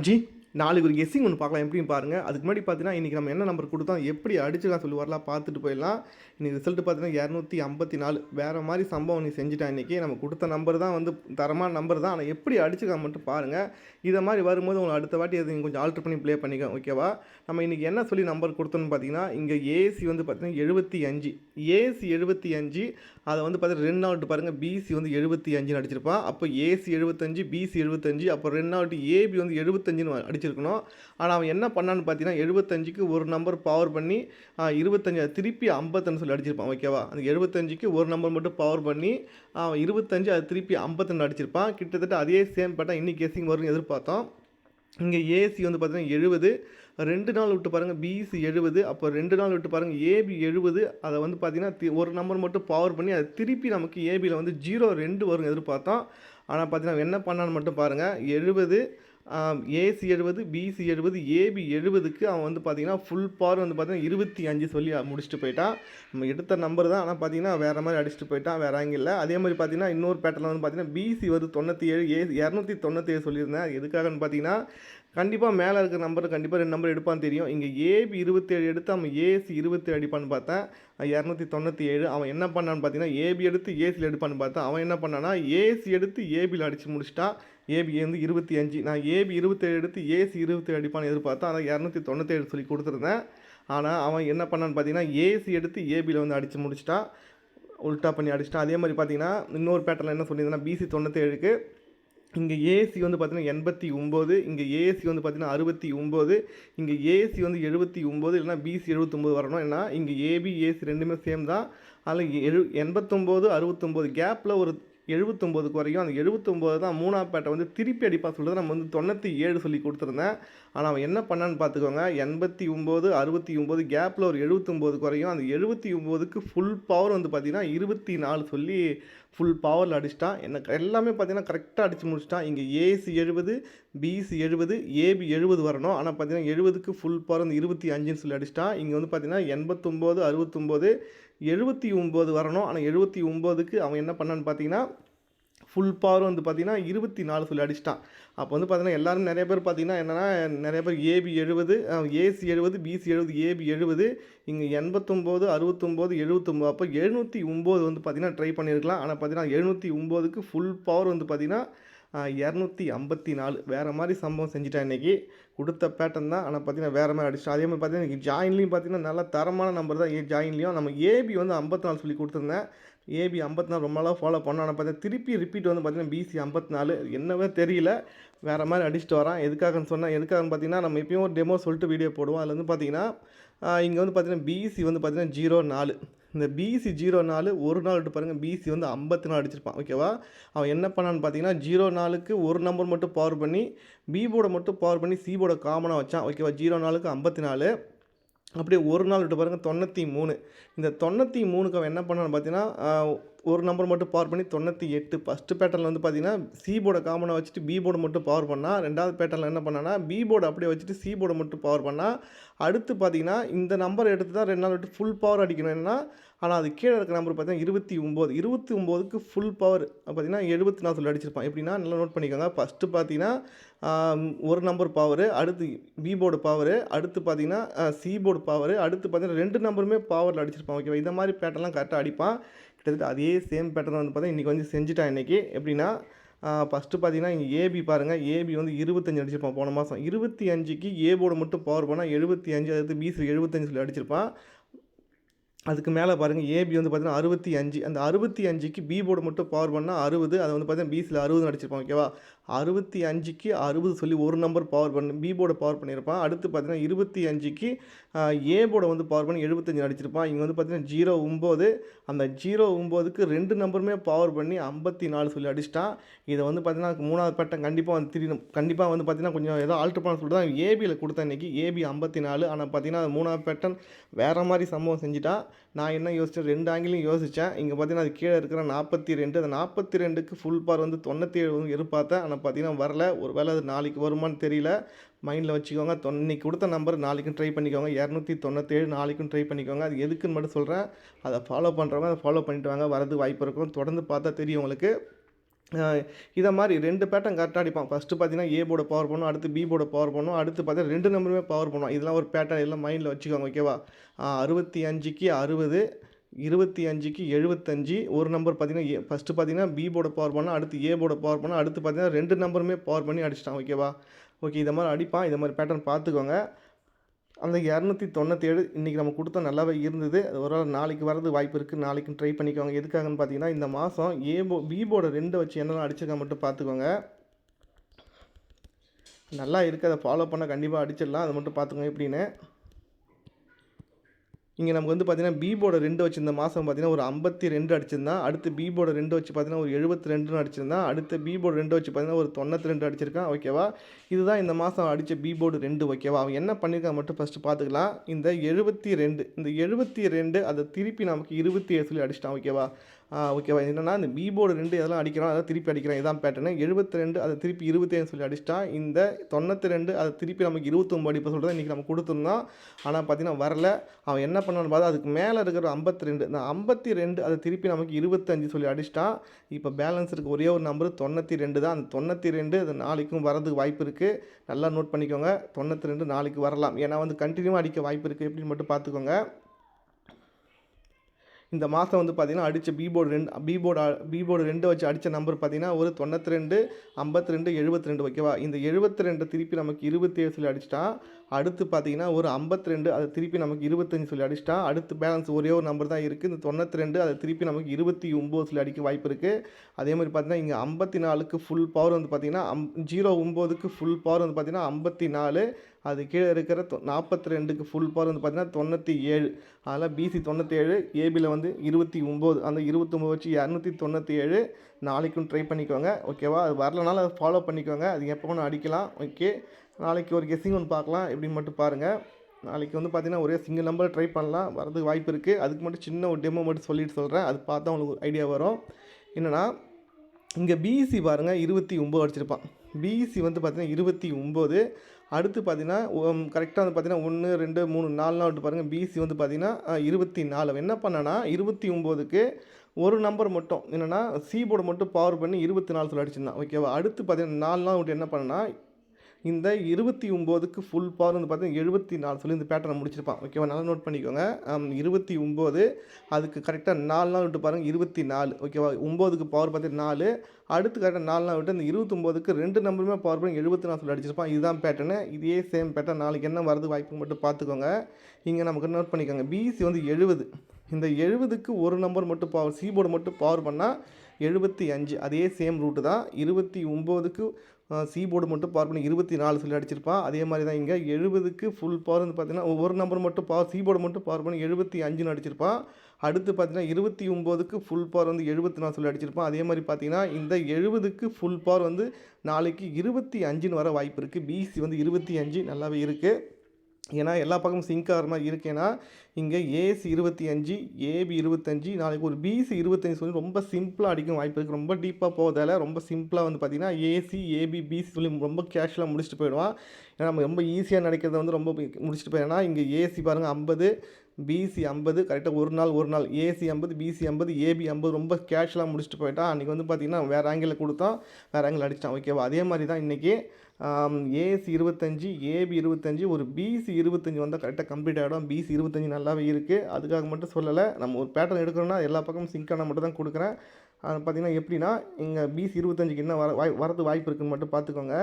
G நாளைக்கு ஒரு guessing ஒன்று பார்க்கலாம் எப்படின்னு பாருங்கள். அதுக்கு முன்னாடி பார்த்தீங்கன்னா இன்றைக்கி நம்ம என்ன நம்பர் கொடுத்தோம் எப்படி அடிச்சுக்கலாம் சொல்லி வரலாம் பார்த்துட்டு போயிடலாம். இன்றைக்கி ரிசல்ட் பார்த்தீங்கன்னா 254 வேறு மாதிரி சம்பவம் நீ செஞ்சுட்டேன். இன்றைக்கி நம்ம கொடுத்த நம்பர் தான் வந்து தரமான நம்பர் தான், ஆனால் எப்படி அடிச்சுக்கலாம் மட்டும் பாருங்கள். இதை மாதிரி வரும்போது உங்களுக்கு அடுத்த வாட்டி அதை கொஞ்சம் ஆல்ட்ரு பண்ணி ப்ளே பண்ணிக்க, ஓகேவா? நம்ம இன்றைக்கி என்ன சொல்லி நம்பர் கொடுத்தோன்னு பார்த்தீங்கன்னா, இங்கே ஏசி வந்து பார்த்தீங்கன்னா 75, ஏசி 75, அதை வந்து பார்த்தீங்கன்னா 2 நாள் பாருங்கள், பிசி வந்து 75 அடிச்சிருப்பான். அப்போ ஏசி 75, பிசி 75, அப்போ 2 நாள் ஏபி வந்து 75ன்னு அடிச்சிருக்கணும். ஆனால் அவன் என்ன பண்ணான்னு பார்த்தீங்கன்னா 75க்கு ஒரு நம்பர் பவர் பண்ணி 25 திருப்பி 50ன்னு சொல்லி அடிச்சிருப்பான், ஓகேவா? அந்த 75க்கு ஒரு நம்பர் மட்டும் பவர் பண்ணி 25 அது திருப்பி 52 அடிச்சிருப்பான். கிட்டத்தட்ட அதே சேம் பேட்டர்ன் இன்னைக்கு கெஸ்ஸிங் வரும்னு எதிர்பார்த்தோம். இங்கே ஏசி வந்து பார்த்தீங்கன்னா 70, 2 நாள் விட்டு பாருங்கள் பிசி 70, அப்போ 2 நாள் விட்டு பாருங்கள் ஏபி 70, அதை வந்து பார்த்தீங்கன்னா ஒரு நம்பர் மட்டும் பவர் பண்ணி அது திருப்பி நமக்கு ஏபியில் வந்து 0-2 வரும் எதிர்பார்த்தோம். ஆனால் பார்த்தீங்கன்னா என்ன பண்ணான்னு மட்டும் பாருங்கள், 70, ஏசி 70, பிசி 70, ஏபி 70க்கு அவன் வந்து பார்த்தீங்கன்னா ஃபுல் பவர் வந்து பார்த்தீங்கன்னா 25 சொல்லி முடிச்சுட்டு போயிட்டான். நம்ம எடுத்த நம்பர் தான், ஆனால் பார்த்தீங்கன்னா வேறு மாதிரி அடிச்சுட்டு போயிட்டான், வேறு ஆங்கிளில். அதே மாதிரி பார்த்தீங்கன்னா இன்னொரு பேட்டர்னில் வந்து பார்த்தீங்கன்னா பிசி வந்து 97, ஏசி 297 சொல்லியிருந்தேன். எதுக்காகன்னு பார்த்தீங்கன்னா கண்டிப்பாக மேலே இருக்கிற நம்பர் கண்டிப்பாக 2 நம்பர் எடுப்பான்னு தெரியும். இங்கே ஏபி 27 எடுத்து அவன் ஏசி 27 அடிப்பான்னு பார்த்தேன், 297. அவன் என்ன பண்ணான்னு பார்த்தீங்கன்னா ஏபி எடுத்து ஏசியில் எடுப்பான்னு பார்த்தேன். அவன் என்ன பண்ணான்னா ஏசி எடுத்து ஏபியில் அடித்து முடிச்சிட்டான். ஏபி வந்து 25, நான் ஏபி 27 எடுத்து ஏசி 27 அடிப்பான்னு எதிர்பார்த்தேன். அதை 297 சொல்லி கொடுத்துருந்தேன். ஆனால் அவன் என்ன பண்ணான்னு பார்த்தீங்கன்னா ஏசி எடுத்து ஏபியில் வந்து அடித்து முடிச்சிட்டான், உல்ட்டா பண்ணி அடிச்சிட்டான். அதே மாதிரி பார்த்தீங்கன்னா இன்னொரு பேட்டர்னில் என்ன சொல்லியிருந்தேன்னா பிசி 97க்கு இங்கே ஏசி வந்து பார்த்தீங்கன்னா 89, இங்கே ஏசி வந்து பார்த்தீங்கன்னா 69, இங்கே ஏசி வந்து 79, இல்லைனா பிசி 79 வரணும். ஏன்னா இங்கே ஏபி ஏசி ரெண்டுமே சேம் தான். அதில் 89, 69 கேப்பில் ஒரு 79 குறையும். அந்த 79 தான் மூணாவது பேட்டை வந்து திருப்பி அடிப்பா சொல்கிறது. நம்ம வந்து 97 சொல்லி கொடுத்துருந்தேன். ஆனால் அவன் என்ன பண்ணான்னு பார்த்துக்கோங்க, 89, 69 கேப்பில் ஒரு 79 குறையும். அந்த 79க்கு ஃபுல் பவர் வந்து பார்த்திங்கன்னா 24 சொல்லி ஃபுல் பவரில் அடிச்சிட்டான். எனக்கு எல்லாமே பார்த்திங்கன்னா கரெக்டாக அடித்து முடிச்சிட்டான். இங்கே ஏசி 70, பிசி 70, ஏபி 70 வரணும். ஆனால் பார்த்திங்கன்னா 70க்கு ஃபுல் பவர் வந்து 25ன்னு சொல்லி அடிச்சிட்டான். இங்கே வந்து பார்த்திங்கன்னா 89, 69, 79 வரணும். ஆனால் 79க்கு அவன் என்ன பண்ணான்னு பார்த்தீங்கன்னா ஃபுல் பவர் வந்து பார்த்திங்கன்னா 24 சொல்லி அடிச்சிட்டான். அப்போ வந்து பார்த்திங்கன்னா எல்லோரும் நிறைய பேர் பார்த்திங்கன்னா என்னென்னா நிறைய பேர் ஏபி 70, ஏசி 70, பிசி 70, ஏபி 70, இங்கே 89, 69, 79, அப்போ 709 வந்து பார்த்திங்கன்னா ட்ரை பண்ணியிருக்கலாம். ஆனால் பார்த்திங்கன்னா 709க்கு ஃபுல் பவர் வந்து பார்த்திங்கன்னா 254 வேறு மாதிரி சம்பவம் செஞ்சுட்டேன். இன்றைக்கி கொடுத்த பேட்டர்ன் தான், ஆனால் பார்த்திங்கன்னா வேறு மாதிரி அடிச்சிட்டோம். அதே மாதிரி பார்த்திங்கன்னா இன்றைக்கி ஜாயின்லேயும் பார்த்திங்கன்னா நல்லா தரமான நம்பர் தான். ஜாயின்லேயும் நம்ம ஏபி வந்து 54 சொல்லி கொடுத்துருந்தேன். ஏபி 54 ரொம்ப நாளாக ஃபாலோ பண்ணோம். ஆனால் பார்த்தீங்கன்னா திருப்பி ரிப்பீட் வந்து பார்த்திங்கன்னா பிசி 54 என்னவே தெரியல வேறு மாதிரி அடிச்சுட்டு வரான். எதுக்காகன்னு சொன்னால் எதுக்காகன்னு பார்த்தீங்கன்னா நம்ம எப்பயும் ஒரு டெமோ சொல்லிட்டு வீடியோ போடுவோம். அதில் வந்து பார்த்திங்கன்னா இங்கே வந்து பார்த்திங்கன்னா பிசி வந்து பார்த்திங்கன்னா 04, இந்த பிசி 04 ஒரு நாள் விட்டு பாருங்கள் பிசி வந்து 54 அடிச்சிருப்பான், ஓகேவா? அவன் என்ன பண்ணான்னு பார்த்தீங்கன்னா 04க்கு ஒரு நம்பர் மட்டும் பவர் பண்ணி பி போர்டை மட்டும் பவர் பண்ணி சி போர்டை காமனாக வச்சான், ஓகேவா? 04க்கு 54, அப்படியே ஒரு நாள் விட்டு பாருங்கள் 93. இந்த 93க்கு அவன் என்ன பண்ணான்னு பார்த்தீங்கன்னா ஒரு நம்பர் மட்டும் பவர் பண்ணி 98. ஃபஸ்ட்டு பேட்டர்னில் வந்து பார்த்தீங்கன்னா சி போர்டை காமனாக வச்சுட்டு பி போர்டை மட்டும் பவர் பண்ணால். ரெண்டாவது பேட்டர்னில் என்ன பண்ணான்னா பி போர்டை அப்படியே வச்சுட்டு சி போர்டை மட்டும் பவர் பண்ணால். அடுத்து பார்த்தீங்கன்னா இந்த நம்பர் எடுத்து தான் 2 நாள் விட்டு ஃபுல் பவர் அடிக்கணும். என்ன ஆனால் அது கீழே இருக்கிற நம்பர் பார்த்தீங்கன்னா 29க்கு ஃபுல் பவர் பார்த்தீங்கன்னா 74 சொல்லி அடிச்சிருப்பான். எப்படின்னா நல்லா நோட் பண்ணிக்கோங்க. ஃபஸ்ட்டு பார்த்தீங்கன்னா ஒரு நம்பர் பவரு, அடுத்து பி போர்டு பவரு, அடுத்து பார்த்தீங்கன்னா சி போர்டு பவரு, அடுத்து பார்த்தீங்கன்னா 2 நம்பருமே பவரில் அடிச்சிருப்பான், ஓகேவா? இந்த மாதிரி பேட்டர்லாம் கரெக்டாக அடிப்பான். கிட்டத்தட்ட அதே சேம் பேட்டர்ன் வந்து பார்த்தா இன்றைக்கி வந்து செஞ்சுட்டான். இன்றைக்கி எப்படின்னா ஃபஸ்ட்டு பார்த்தீங்கன்னா இங்கே ஏபி பாருங்கள், ஏபி வந்து 25 அடிச்சிருப்பான் போன மாதம். 25க்கு ஏ போர்டு மட்டும் பவர் பண்ணால் 75, அடுத்து பிசி 75 சொல்லி அடிச்சிருப்பான். அதுக்கு மேலே பாருங்கள் ஏபி வந்து பார்த்தீங்கன்னா 65, அந்த 65க்கு பி போர்டு மட்டும் பவர் பண்ணால் 60, அதை வந்து பார்த்தீங்கன்னா பிசியில் 60 அடிச்சிருப்பான், ஓகேவா? 65க்கு 60 சொல்லி ஒரு நம்பர் பவர் பண்ணி பி போர்டை பவர் பண்ணியிருப்பான். அடுத்து பார்த்தீங்கன்னா 25க்கு ஏ போர்டை வந்து பவர் பண்ணி 75 அடிச்சிருப்பான். இங்கே வந்து பார்த்தீங்கன்னா 09, அந்த 09க்கு 2 நம்பருமே பவர் பண்ணி 54 சொல்லி அடிச்சிட்டான். இதை வந்து பார்த்தீங்கன்னா மூணாவது பேட்டர்ன் கண்டிப்பாக வந்து கண்டிப்பாக வந்து பார்த்தீங்கன்னா கொஞ்சம் ஏதோ ஆல்ட்ரு பண்ண சொல்லிட்டு தான் ஏபியில் கொடுத்தேன் இன்றைக்கி. ஏபி 54, ஆனால் பார்த்தீங்கன்னா மூணாவது பேட்டர்ன் வேறு மாதிரி சம்பவம் செஞ்சுட்டான். நான் என்ன யோசித்தேன், 2 ஆங்கிலையும் யோசித்தேன். இங்கே பார்த்தீங்கன்னா அது கீழே இருக்கிற 42, அந்த 42க்கு ஃபுல் பவர் வந்து 97 வந்து எதிர்பார்த்தேன். ஆனால் பார்த்தீங்கன்னா வரல. ஒரு வேளை அது நாளைக்கு வருமானு தெரியல, மைண்டில் வச்சுக்கோங்க. இன்றைக்கி கொடுத்த நம்பர் நாளைக்கும் ட்ரை பண்ணிக்கோங்க. 297 நாளைக்கும் ட்ரை பண்ணிக்கோங்க. அது எதுக்குன்னு மட்டும் சொல்கிறேன். அதை ஃபாலோ பண்ணுறவங்க அதை ஃபாலோ பண்ணிட்டு வாங்க, வரது வாய்ப்பு இருக்கும். தொடர்ந்து பார்த்தா தெரியும் உங்களுக்கு. இதை மாதிரி 2 பேட்டர்ன் கரெக்டாக அடிப்பான். ஃபஸ்ட்டு பார்த்தீங்கன்னா ஏ போர்டை பவர் பண்ணும், அடுத்து பி போர்டை பவர் பண்ணும், அடுத்து பார்த்தீங்கன்னா 2 நம்பருமே பவர் பண்ணும். இதெல்லாம் ஒரு பேட்டர்ன் எல்லாம் மைண்டில் வச்சுக்கோங்க ஓகேவா. 65க்கு 60, 25க்கு 75. ஒரு நம்பர் பார்த்தீங்கன்னா ஃபஸ்ட்டு பார்த்தீங்கன்னா பி போர்டை பவர் பண்ணால், அடுத்து ஏ போர்டை பவர் பண்ணால், அடுத்து பார்த்தீங்கன்னா 2 நம்பருமே பவர் பண்ணி அடிச்சிட்டான் ஓகேவா. ஓகே, இதை மாதிரி அடிப்பான். இதை மாதிரி பேட்டர்ன் பார்த்துக்கோங்க. அந்த 297 இன்றைக்கி நம்ம கொடுத்தா நல்லாவே இருந்தது. அது ஒரு நாளைக்கு வரது வாய்ப்பு இருக்குது. நாளைக்கு ட்ரை பண்ணிக்கோங்க. எதுக்காகன்னு பார்த்தீங்கன்னா இந்த மாதம் பி போர்டை 2 வச்சு என்னெல்லாம் அடிச்சிருக்கா மட்டும் பார்த்துக்கோங்க. நல்லா இருக்குது, அதை ஃபாலோ பண்ணால் கண்டிப்பாக அடிச்சிடலாம். அதை மட்டும் பார்த்துக்கோங்க எப்படின்னு. இங்கே நமக்கு வந்து பார்த்தீங்கன்னா பி போர்டை 2 வச்சு இந்த மாதம் பார்த்தீங்கன்னா ஒரு 52 அடிச்சிருந்தான். அடுத்து பி போர்டை 2 வச்சு பார்த்தீங்கன்னா ஒரு 72 அடிச்சிருந்தான். அடுத்து பி போர்டு 2 வச்சு பார்த்தீங்கன்னா ஒரு 92 அடிச்சிருக்கான் ஓகேவா. இதுதான் இந்த மாதம் அடித்த பி போர்டு 2 ஓகேவா. அவன் என்ன பண்ணியிருக்கான் மட்டும் ஃபஸ்ட்டு பார்த்துக்கலாம். இந்த 72 அதை திருப்பி நமக்கு 27 சொல்லி அடிச்சிட்டான் ஓகேவா. ஓகேவா. என்னென்னா இந்த பி போர்டு 2 எதெல்லாம் அடிக்கிறான் அதை திருப்பி அடிக்கிறான். இதான் பேட்டர்னு. 72 அதை திருப்பி 27 சொல்லி அடிச்சிட்டான். இந்த 92 அதை திருப்பி நமக்கு 29 அடிப்ப சொல்கிறத இன்றைக்கி நம்ம கொடுத்துருந்தோம். ஆனால் பார்த்தீங்கன்னா வரல. அவன் என்ன பண்ணான்னு பார்த்தா அதுக்கு மேலே இருக்கிற 52, இந்த 52 அதை திருப்பி நமக்கு 25 சொல்லி அடிச்சிட்டான். இப்போ பேலன்ஸ் இருக்குது ஒரே ஒரு நம்பர் 92 தான். அந்த 92 அது நாளைக்கும் வரதுக்கு வாய்ப்பு இருக்குது. நல்லா நோட் பண்ணிக்கோங்க. 92 நாளைக்கு வரலாம். ஏன்னா வந்து கண்டினியூவாக அடிக்க வாய்ப்பு இருக்குது. எப்படின்னு மட்டும் பார்த்துக்கோங்க. இந்த மாதம் வந்து பார்த்திங்கன்னா அடித்த பி போர்டு 2 வச்சு அடித்த நம்பர் பார்த்திங்கன்னா ஒரு 92, 52, 72 ஓகேவா. இந்த 72 திருப்பி நமக்கு 27 சொல்லி அடிச்சிட்டான். அடுத்து பார்த்திங்கன்னா ஒரு 52 அதை திருப்பி நமக்கு 25 சொல்லி அடிச்சிட்டான். அடுத்து பேலன்ஸ் ஒரே ஒரு நம்பர் தான் இருக்குது. இந்த 92 அதை திருப்பி நமக்கு 29 சொல்லி அடிக்க வாய்ப்பு இருக்குது. அதே மாதிரி பார்த்திங்கன்னா இங்கே 54க்கு ஃபுல் பவர் வந்து பார்த்திங்கன்னா 09க்கு ஃபுல் பவர் வந்து பார்த்திங்கன்னா 54. அது கீழே இருக்கிற 42க்கு ஃபுல் பவர் வந்து பார்த்திங்கன்னா 97. அதில் பிசி 97, ஏபியில் வந்து 29. அந்த 29 வச்சு 297 நாளைக்கும் ட்ரை பண்ணிக்கோங்க ஓகேவா. அது வரலனாலும் அதை ஃபாலோ பண்ணிக்கோங்க. அது எப்போ ஒன்று அடிக்கலாம் ஓகே. நாளைக்கு ஒரு கெஸ்ஸிங் ஒன்று பார்க்கலாம் எப்படின்னு மட்டும் பாருங்கள். நாளைக்கு வந்து பார்த்திங்கன்னா ஒரே சிங்கிள் நம்பர் ட்ரை பண்ணலாம், வரதுக்கு வாய்ப்பு இருக்குது. அதுக்கு மட்டும் சின்ன ஒரு டெமோ மட்டும் சொல்கிறேன். அது பார்த்தா உங்களுக்கு ஐடியா வரும். என்னென்னா இங்கே பிசி பாருங்கள் 29 அடிச்சிருப்பான். பிசி வந்து பார்த்திங்கன்னா 29. அடுத்து பார்த்தீங்கன்னா கரெக்டாக வந்து பார்த்தீங்கன்னா 1, 2, 3, 4 நாள் விட்டு பாருங்கள். பிசி வந்து பார்த்திங்கன்னா 24. என்ன பண்ணனா 29க்கு ஒரு நம்பர் மட்டும் என்னென்னா சி போர்டு மட்டும் பவர் பண்ணி 24 சொல்லி அடிச்சிருந்தான் ஓகேவா. அடுத்து பார்த்தீங்கன்னா 4 நாள் விட்டு என்ன பண்ணனா இந்த 29க்கு ஃபுல் பவர் வந்து பார்த்தீங்கன்னா 74 சொல்லி இந்த பேட்டர்னை முடிச்சிருப்பான் ஓகேவா. நல்லா நோட் பண்ணிக்கோங்க. 29 அதுக்கு கரெக்டாக 4 நாள் விட்டு பாருங்கள் 24 ஓகேவா. 9க்கு பவர் பார்த்தீங்கன்னா 4. அடுத்து கரெக்டாக 4 நாள் விட்டு இந்த 29க்கு 2 நம்பருமே பவர் பண்ணி 74 சொல்லி அடிச்சிருப்பான். இதுதான் பேட்டர்னு. இதே சேம் பேட்டர்ன் நாளைக்கு என்ன வரது வாய்ப்பு மட்டும் பார்த்துக்கோங்க. இங்கே நமக்கு நோட் பண்ணிக்கோங்க. பிசி வந்து 70. இந்த 70க்கு ஒரு நம்பர் மட்டும் பவர் சி போர்டு மட்டும் பவர் பண்ணால் 75. அதே சேம் ரூட்டு தான். 29க்கு சி போர்டு மட்டும் பவர் பண்ணி 24 சொல்லி அடிச்சிருப்பான். அதே மாதிரி தான் இங்கே 70க்கு ஃபுல் பவர் வந்து பார்த்திங்கன்னா ஒவ்வொரு நம்பர் மட்டும் பவர் சி போர்டு மட்டும் பவர் பண்ணி 75ன்னு அடிச்சிருப்பான். அடுத்து பார்த்திங்கன்னா 29க்கு ஃபுல் பவர் வந்து 74 சொல்லி அடிச்சிருப்பான். அதே மாதிரி பார்த்திங்கன்னா இந்த 70க்கு ஃபுல் பவர் வந்து நாளைக்கு 25ன்னு வர வாய்ப்பு இருக்குது. பிசி வந்து 25 நல்லாவே இருக்குது. ஏன்னா எல்லா பக்கமும் சிங்க் ஆகிற மாதிரி இருக்கேன்னா இங்கே ஏசி 25, ஏபி 25, நாளைக்கு ஒரு பிசி 25 சொல்லி ரொம்ப சிம்பிளாக அடிக்கும் வாய்ப்பு இருக்குது. ரொம்ப டீப்பாக போவதால் ரொம்ப சிம்பிளாக வந்து பார்த்திங்கன்னா ஏசி, ஏபி, பிசி சொல்லி ரொம்ப கேஷுவலாக முடிச்சுட்டு போயிடுவான். ஏன்னா நம்ம ரொம்ப ஈஸியாக நினைக்கிறத வந்து ரொம்ப முடிச்சுட்டு போயிடும்னா இங்கே ஏசி பாருங்கள் 50, பிசி 50 கரெக்டாக ஒரு நாள் ஏசி 50, பிசி 50, ஏபி 50 ரொம்ப கேஷுவலாக முடிச்சுட்டு போயிட்டான். அன்றைக்கி வந்து பார்த்திங்கன்னா வேறு ஆங்கிளில் கொடுத்தோம், வேறு ஆங்கிள் அடிச்சிட்டான் ஓகேவா. அதே மாதிரி தான் இன்றைக்கி ஏசி 25, ஏபி 25, ஒரு பிசி 25 வந்தால் கரெக்டாக கம்ப்ளீட் ஆகிடும். பிசி 25 நல்லாவே இருக்குது. அதுக்காக மட்டும் சொல்லலை. நம்ம ஒரு பேட்டர்ன் எடுக்கிறோன்னா எல்லா பக்கமும் சிங்கான மட்டும் தான் கொடுக்குறேன். பார்த்திங்கன்னா எப்படின்னா இங்கே பிசி 25க்கு என்ன வரது வாய்ப்பு இருக்குதுன்னு மட்டும் பார்த்துக்கோங்க.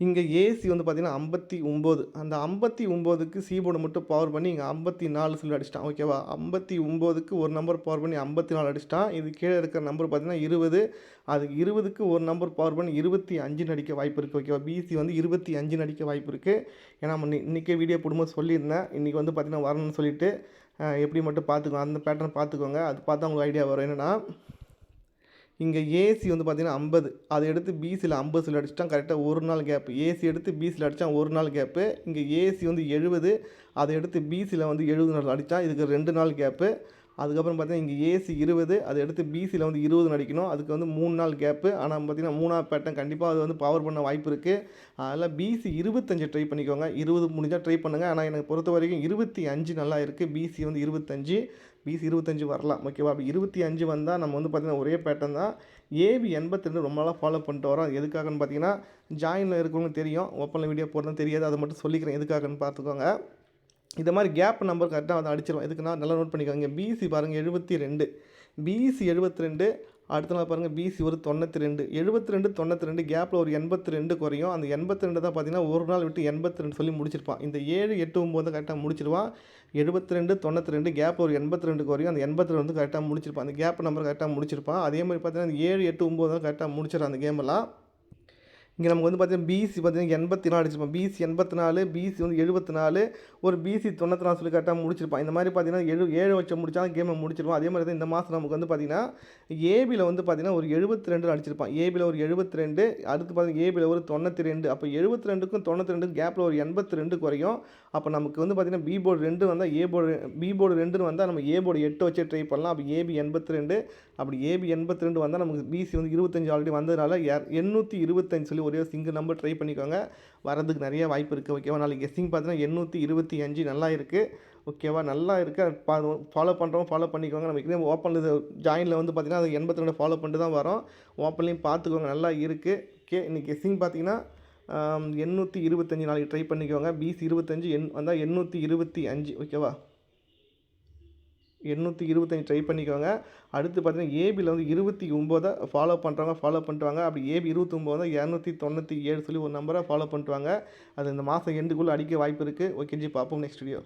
இங்கே ஏசி வந்து பார்த்திங்கன்னா 59. அந்த 59க்கு சி போர்டு மட்டும் பவர் பண்ணி இங்கே 54 சொல்லி அடிச்சிட்டான் ஓகேவா. 59க்கு ஒரு நம்பர் பவர் பண்ணி 54 அடிச்சிட்டான். இது கீழே இருக்கிற நம்பர் பார்த்திங்கன்னா 20. அதுக்கு 20க்கு ஒரு நம்பர் பவர் பண்ணி 25 அடிக்க வாய்ப்பு இருக்குது ஓகேவா. பிசி வந்து 25 அடிக்க வாய்ப்பு இருக்குது. ஏன்னா நம்ம இன்றைக்கே வீடியோ போடும்போது சொல்லியிருந்தேன் இன்றைக்கி வந்து பார்த்திங்கன்னா வரணும்னு சொல்லிவிட்டு எப்படி மட்டும் பார்த்துக்கோங்க. அந்த பேட்டர்ன் பார்த்துக்கோங்க. அது பார்த்தா உங்களுக்கு ஐடியா வரும். என்னென்னா இங்கே ஏசி வந்து பார்த்திங்கன்னா 50. அதை எடுத்து பிசியில் 50 சொல்லி அடிச்சிட்டான். கரெக்டாக ஒரு நாள் கேப்பு. ஏசி எடுத்து பிசியில் அடித்தான் ஒரு நாள் கேப்பு. இங்கே ஏசி வந்து 70. அதை எடுத்து பிசியில் வந்து 70 நாள் அடித்தான். இதுக்கு 2 நாள் கேப்பு. அதுக்கப்புறம் பார்த்திங்கன்னா இங்கே ஏசி 20. அதை எடுத்து பிசியில் வந்து 20 அடிக்கணும். அதுக்கு வந்து 3 நாள் கேப்பு. ஆனால் பார்த்திங்கன்னா 3ஆவது பேட்டர்ன் கண்டிப்பாக அது வந்து பவர் பண்ண வாய்ப்பு இருக்குது. அதில் பிசி 25 ட்ரை பண்ணிக்கோங்க. 20 முடிஞ்சால் ட்ரை பண்ணுங்கள். ஆனால் எனக்கு பொறுத்த வரைக்கும் 25 நல்லா இருக்குது. பிசி வந்து 25, பிசி 25 வரலாம் ஓகேவா. அப்படி 25 வந்தால் நம்ம வந்து பார்த்திங்கன்னா ஒரே பேட்டர்ன் தான். ஏபி 82 ரொம்ப நாளாக ஃபாலோ பண்ணிட்டு வரோம். எதுக்காகன்னு பார்த்தீங்கன்னா, ஜாயினில் இருக்கிறவங்களுக்கு தெரியும். ஓப்பனில் வீடியோ போடுறது தெரியாது. அதை மட்டும் சொல்லிக்கிறேன் எதுக்காகன்னு பார்த்துக்கோங்க. இந்த மாதிரி கேப் நம்பர் கரெக்டாக வந்து அடிச்சிடும். எதுக்குன்னா நல்லா நோட் பண்ணிக்கோங்க. பிசி பாருங்கள் 72, பிசி 72, அடுத்த நாள் பாருங்கள் பிசி ஒரு 92, 72 92 கேப்பில் ஒரு 82 குறையும். அந்த 82 தான் பார்த்தீங்கன்னா ஒரு நாள் விட்டு 82 சொல்லி முடிச்சிருப்பான். இந்த 7 8 9 கரெக்டாக முடிச்சிருவான். 72 92 கேப்பில் ஒரு 82 குறையும். அந்த 82 வந்து கரெக்டாக முடிச்சிருப்பான். அந்த கேப் நம்பர் கரெக்டாக முடிச்சிருப்பான். அதே மாதிரி பார்த்தீங்கன்னா 7 8 9 தான் கரெக்டாக முடிச்சிடும் அந்த கேமெல்லாம். இங்கே நமக்கு வந்து பார்த்தீங்கன்னா பிசி பார்த்தீங்கன்னா 84 அடிச்சிருப்பான். பிசி 84, பிசி வந்து 74, ஒரு பிசி 94 சொல்லி கரெக்டாக முடிச்சிருப்பான். இந்த மாதிரி பார்த்தீங்கன்னா 7 வச்சு முடிச்சா கேமை முடிச்சிருவான். அதே மாதிரி தான் இந்த மாதம் நமக்கு வந்து பார்த்தீங்கன்னா ஏபியில் வந்து பார்த்தீங்கன்னா ஒரு 72 அடிச்சிருப்பான். ஏபியில் ஒரு 72, அடுத்து பார்த்தீங்கன்னா ஏபியில் ஒரு 92. அப்போ 72க்கும் 92 கேப்பில் ஒரு 82 குறையும். அப்போ நமக்கு வந்து பார்த்தீங்கன்னா பி போர்டு 2 வந்தால் பி போர்டு 2 வந்தால் நம்ம ஏ போர்டு 8 வச்சு ட்ரை பண்ணலாம். அப்போ ஏபி 82, அப்படி ஏபி 82 வந்தால் நமக்கு பிசி வந்து 25 ஆல்ரெடி வந்ததுனால 825 சொல்லி ஒரே சிங்கிள் நம்பர் ட்ரை பண்ணிக்கோங்க. வரதுக்கு நிறைய வாய்ப்பு இருக்குது. ஓகேவா? நாளைக்கு கெஸ்ஸிங் பார்த்தீங்கன்னா 825 நல்லா இருக்குது. ஓகேவா? நல்லா இருக்குது. ஃபாலோ பண்ணுறோம், ஃபாலோ பண்ணிக்கோங்க. நம்ம இதே ஓப்பனில் ஜாயினில் வந்து பார்த்தீங்கன்னா அது 82 ஃபாலோ பண்ணிட்டு தான் வரோம். ஓப்பன்லேயும் பார்த்துக்கோங்க, நல்லா இருக்குது. ஓகே, இன்றைக்கி கெஸ்ஸிங் பார்த்தீங்கன்னா 825 நாளைக்கு ட்ரை பண்ணிக்கோங்க. பிசி 25 வந்தால் 825. ஓகேவா? 825 ட்ரை பண்ணிக்கோங்க. அடுத்து பார்த்தீங்கன்னா ஏபியில் வந்து 29 ஃபாலோ பண்ணுறவங்க ஃபாலோ பண்ணிட்டு வாங்க. அப்படி ஏபி 29 297 சொல்லி ஒரு நம்பரை ஃபாலோ பண்ணிட்டு வாங்க. அது இந்த மாதம் எண்டுக்குள்ளே அடிக்க வாய்ப்பு இருக்குது. ஓகே ஜி, பார்ப்போம் நெக்ஸ்ட் வீடியோ.